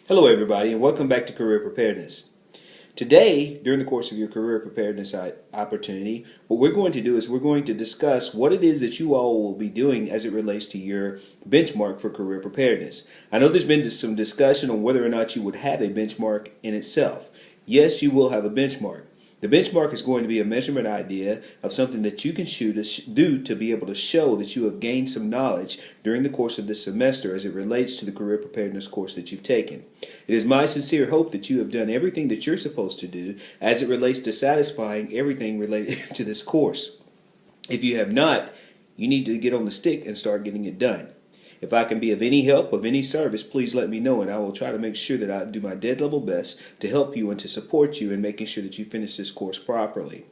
Hello, everybody, and welcome back to Career Preparedness. Today, during the course of your career preparedness opportunity, what we're going to do is we're going to discuss what it is that you all will be doing as it relates to your benchmark for career preparedness. I know there's been some discussion on whether or not you would have a benchmark in itself. Yes, you will have a benchmark. The benchmark is going to be a measurement idea of something that you can do to be able to show that you have gained some knowledge during the course of this semester as it relates to the career preparedness course that you've taken. It is my sincere hope that you have done everything that you're supposed to do as it relates to satisfying everything related to this course. If you have not, you need to get on the stick and start getting it done. If I can be of any help, of any service, please let me know, and I will try to make sure that I do my dead level best to help you and to support you in making sure that you finish this course properly.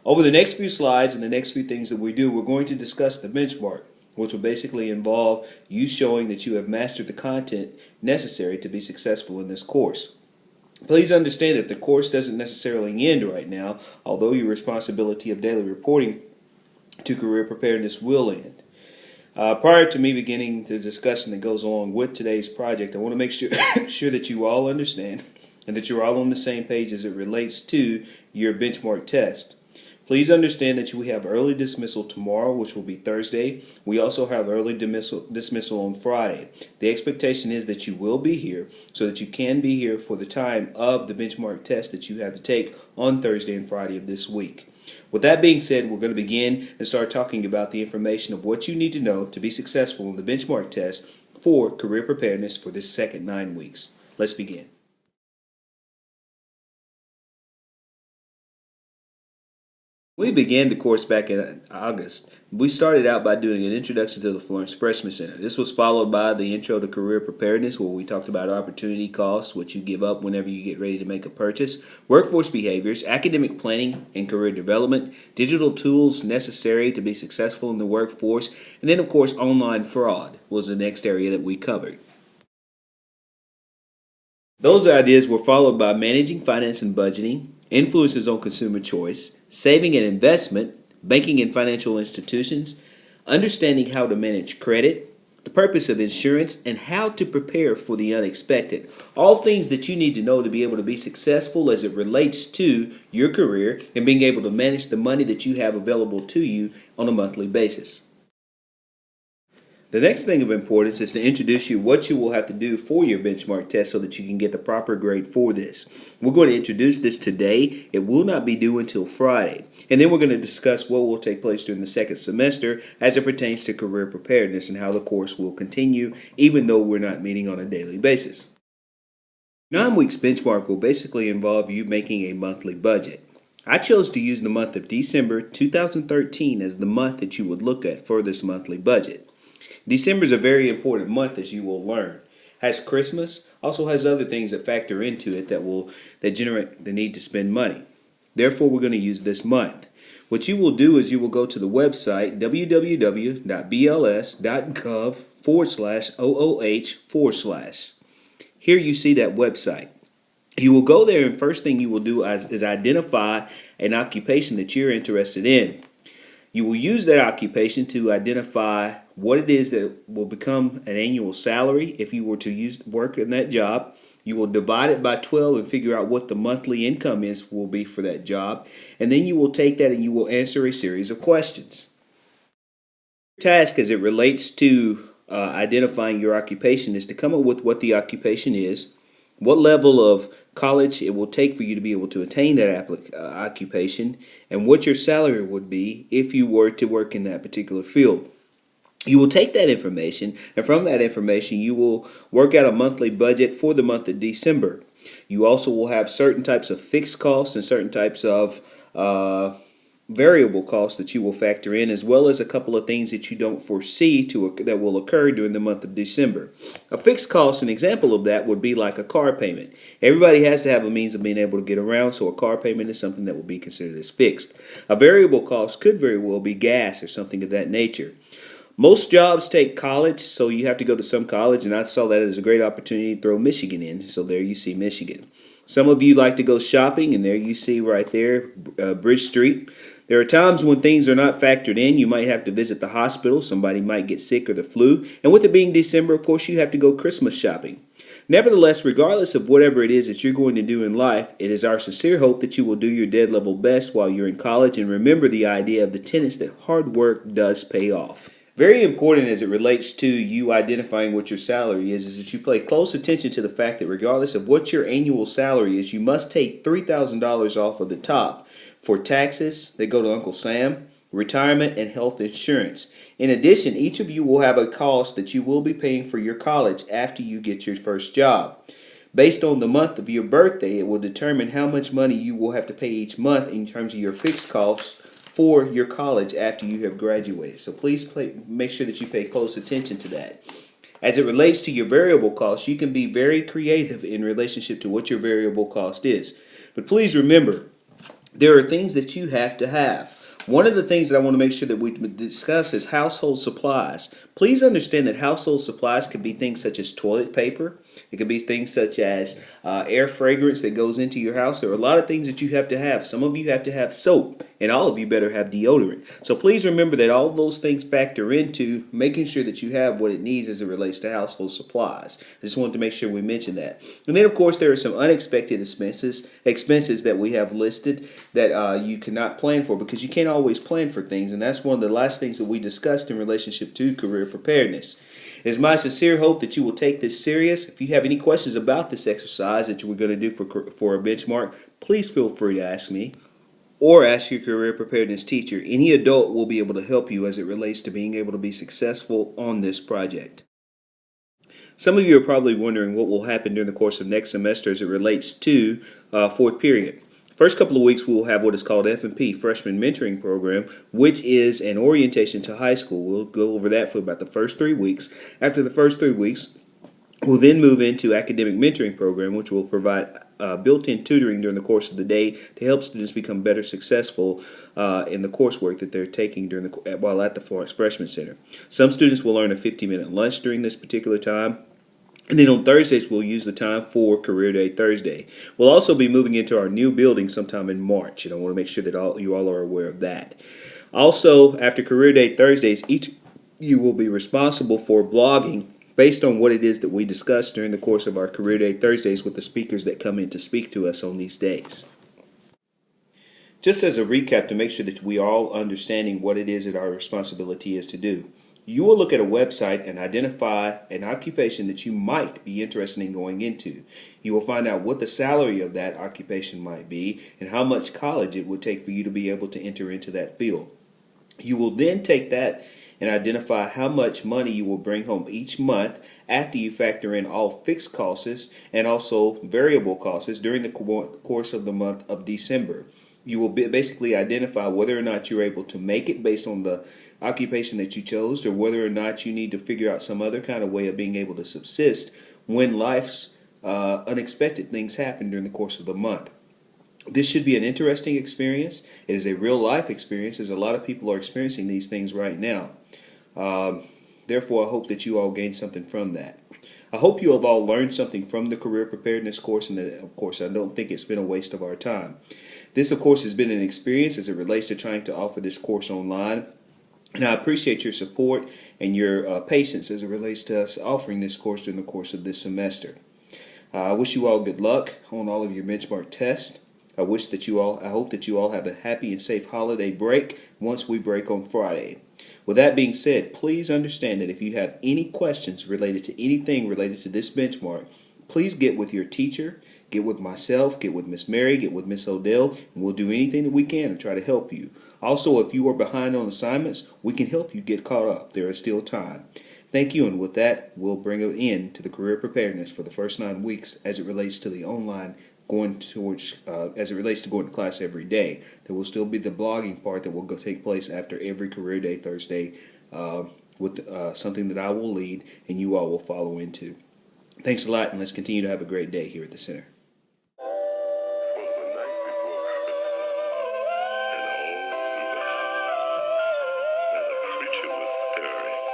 Over the next few slides and the next few things that we do, we're going to discuss the benchmark, which will basically involve you showing that you have mastered the content necessary to be successful in this course. Please understand that the course doesn't necessarily end right now, although your responsibility of daily reporting to career preparedness will end. Prior to me beginning the discussion that goes along with today's project, I want to make sure that you all understand and that you're all on the same page as it relates to your benchmark test. Please understand that we have early dismissal tomorrow, which will be Thursday. We also have early dismissal on Friday. The expectation is that you will be here so that you can be here for the time of the benchmark test that you have to take on Thursday and Friday of this week. With that being said, we're going to begin and start talking about the information of what you need to know to be successful in the benchmark test for career preparedness for this second 9 weeks. Let's begin. We began the course back in August. We started out by doing an introduction to the Florence Freshman Center. This was followed by the Intro to Career Preparedness, where we talked about opportunity costs, what you give up whenever you get ready to make a purchase, workforce behaviors, academic planning and career development, digital tools necessary to be successful in the workforce, and then, of course, online fraud was the next area that we covered. Those ideas were followed by managing finance and budgeting, influences on consumer choice, saving and investment, banking and financial institutions, understanding how to manage credit, the purpose of insurance, and how to prepare for the unexpected. All things that you need to know to be able to be successful as it relates to your career and being able to manage the money that you have available to you on a monthly basis. The next thing of importance is to introduce you what you will have to do for your benchmark test so that you can get the proper grade for this. We're going to introduce this today. It will not be due until Friday. And then we're going to discuss what will take place during the second semester as it pertains to career preparedness and how the course will continue even though we're not meeting on a daily basis. 9 weeks benchmark will basically involve you making a monthly budget. I chose to use the month of December 2013 as the month that you would look at for this monthly budget. December is a very important month, as you will learn. Has Christmas, also has other things that factor into it that generate the need to spend money. Therefore, we're going to use this month. What you will do is you will go to the website www.bls.gov/OOH/. Here you see that website. You will go there, and first thing you will do is identify an occupation that you're interested in. You will use that occupation to identify what it is that will become an annual salary if you were to work in that job. You will divide it by 12 and figure out what the monthly income will be for that job. And then you will take that and you will answer a series of questions. Your task as it relates to identifying your occupation is to come up with what the occupation is, what level of college it will take for you to be able to attain that occupation, and what your salary would be if you were to work in that particular field. You will take that information, and from that information, you will work out a monthly budget for the month of December. You also will have certain types of fixed costs and certain types of variable costs that you will factor in, as well as a couple of things that you don't foresee that will occur during the month of December. A fixed cost, an example of that would be like a car payment. Everybody has to have a means of being able to get around, so a car payment is something that will be considered as fixed. A variable cost could very well be gas or something of that nature. Most jobs take college, so you have to go to some college, and I saw that as a great opportunity to throw Michigan in, so there you see Michigan. Some of you like to go shopping, and there you see right there Bridge Street. There are times when things are not factored in. You might have to visit the hospital. Somebody might get sick or the flu. And with it being December, of course, you have to go Christmas shopping. Nevertheless, regardless of whatever it is that you're going to do in life, it is our sincere hope that you will do your dead level best while you're in college and remember the idea of the tenets that hard work does pay off. Very important as it relates to you identifying what your salary is that you pay close attention to the fact that regardless of what your annual salary is, you must take $3,000 off of the top for taxes that go to Uncle Sam, retirement, and health insurance. In addition, each of you will have a cost that you will be paying for your college after you get your first job. Based on the month of your birthday, it will determine how much money you will have to pay each month in terms of your fixed costs for your college after you have graduated. So please make sure that you pay close attention to that. As it relates to your variable costs, you can be very creative in relationship to what your variable cost is. But please remember, there are things that you have to have. One of the things that I want to make sure that we discuss is household supplies. Please understand that household supplies could be things such as toilet paper. It could be things such as air fragrance that goes into your house. There are a lot of things that you have to have. Some of you have to have soap, and all of you better have deodorant. So please remember that all those things factor into making sure that you have what it needs as it relates to household supplies. I just wanted to make sure we mention that. And then, of course, there are some unexpected expenses that we have listed that you cannot plan for because you can't always plan for things. And that's one of the last things that we discussed in relationship to career preparedness. It is my sincere hope that you will take this serious. If you have any questions about this exercise that we're going to do for a benchmark, please feel free to ask me or ask your career preparedness teacher. Any adult will be able to help you as it relates to being able to be successful on this project. Some of you are probably wondering what will happen during the course of next semester as it relates to fourth period. First couple of weeks we will have what is called F&P, Freshman Mentoring Program, which is an orientation to high school. We'll go over that for about the first 3 weeks. After the first 3 weeks, we'll then move into Academic Mentoring Program, which will provide built-in tutoring during the course of the day to help students become better successful in the coursework that they're taking while at the Florence Freshman Center. Some students will earn a 50-minute lunch during this particular time. And then on Thursdays, we'll use the time for Career Day Thursday. We'll also be moving into our new building sometime in March, and I want to make sure that you all are aware of that. Also, after Career Day Thursdays, each of you will be responsible for blogging based on what it is that we discussed during the course of our Career Day Thursdays with the speakers that come in to speak to us on these days. Just as a recap to make sure that we are all understanding what it is that our responsibility is to do. You will look at a website and identify an occupation that you might be interested in going into. You will find out what the salary of that occupation might be and how much college it would take for you to be able to enter into that field. You will then take that and identify how much money you will bring home each month after you factor in all fixed costs and also variable costs during the course of the month of December. You will basically identify whether or not you're able to make it based on the occupation that you chose, or whether or not you need to figure out some other kind of way of being able to subsist when life's unexpected things happen during the course of the month. This should be an interesting experience. It is a real life experience, as a lot of people are experiencing these things right now. Therefore, I hope that you all gain something from that. I hope you have all learned something from the career preparedness course, and that, of course, I don't think it's been a waste of our time. This, of course, has been an experience as it relates to trying to offer this course online. And I appreciate your support and your patience as it relates to us offering this course during the course of this semester. I wish you all good luck on all of your benchmark tests. I hope that you all have a happy and safe holiday break once we break on Friday. With that being said, please understand that if you have any questions related to anything related to this benchmark, please get with your teacher, get with myself, get with Miss Mary, get with Miss Odell, and we'll do anything that we can to try to help you. Also, if you are behind on assignments, we can help you get caught up. There is still time. Thank you, and with that, we'll bring an end to the career preparedness for the first 9 weeks as it relates to the online as it relates to going to class every day. There will still be the blogging part that will take place after every Career Day Thursday with something that I will lead and you all will follow into. Thanks a lot, and let's continue to have a great day here at the Center. And all through the house, not a creature was stirring.